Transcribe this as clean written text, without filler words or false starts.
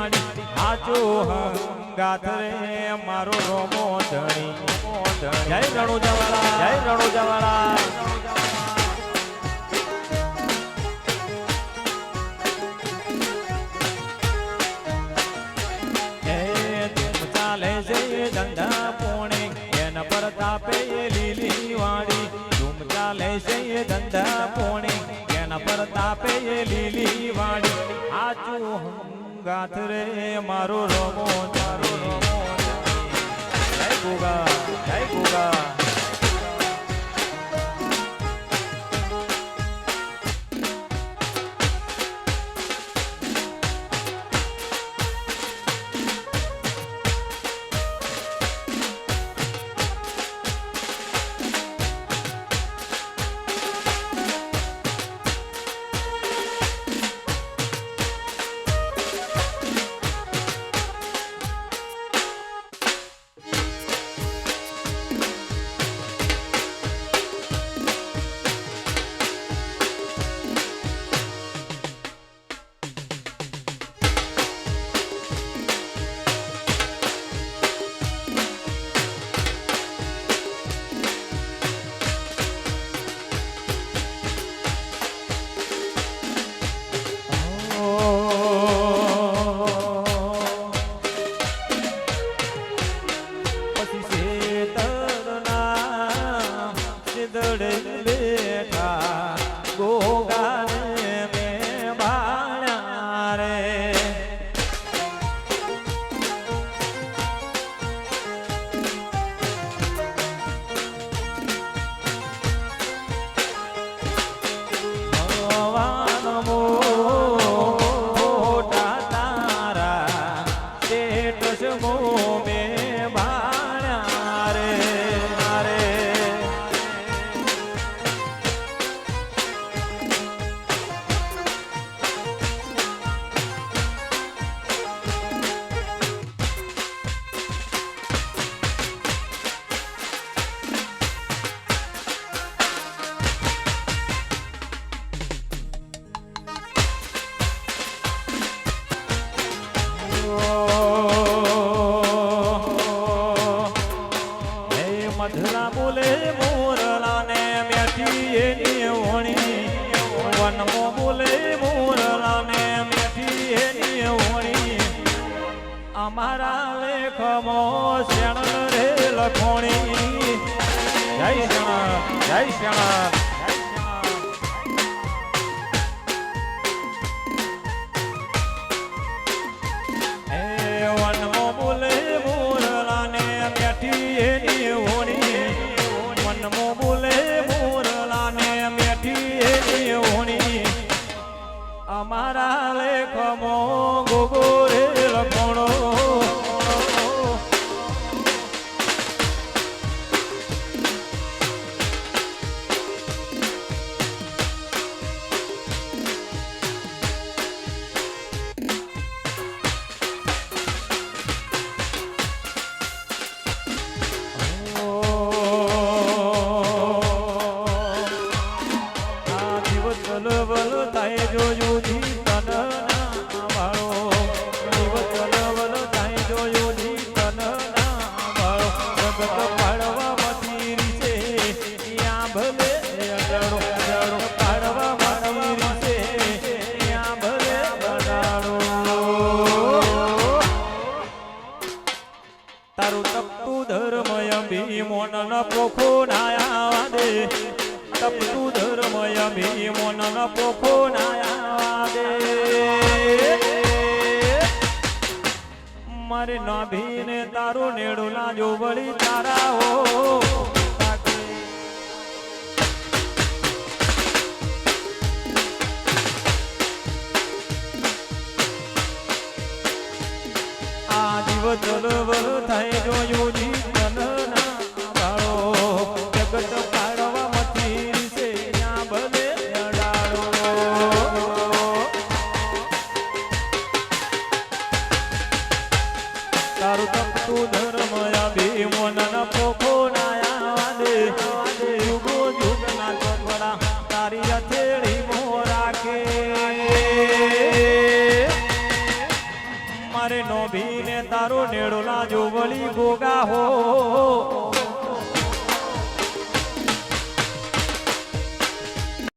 વાડી આજો હંગાથ રે મારો રોમો ધણી જય રણુજાવાળા જય રણુજાવાળા ધંધા પોણે એના પ્રતાપે લીલી વાડી ધૂમ ચાલે છે ધંધા પોણે એના પ્રતાપે લીલી વાડી આચું હંગાથ રે મારો રોમો તારો રોમો જય ગોગા જય ગોગા મધરા બોલે મોરલા ને મેઠી એની ઓણી વનમો બોલે મોરલા ને મેઠી એની ઓણી અમારા લેખમો શેણ રે લખોણી જય શેણ જય શેણ અમારા લેખમો ગોગો રે લખણો આ દિવસ બલ થાય જોજો તારું તપતું ધર્મય ભીમોન પોખો નાયા દે તપતું ધર્મય ભીમોન પોખો નાયા દે મારે નાભીને તારું નેડું લાજો વળી તારા હો આ જીવ ચલવલ થાય જોયું જીવનના બાળો જગત પાડવા મથી છે ના ભલે અડાડો તારું તપતું ધર્મ ભીમોન પોખો નાયા દે યુગો યુગના ચોપડા તારી હથેળી મો રાખે મારે નોભીને તારો નેડો લાજો વળી ગોગા હો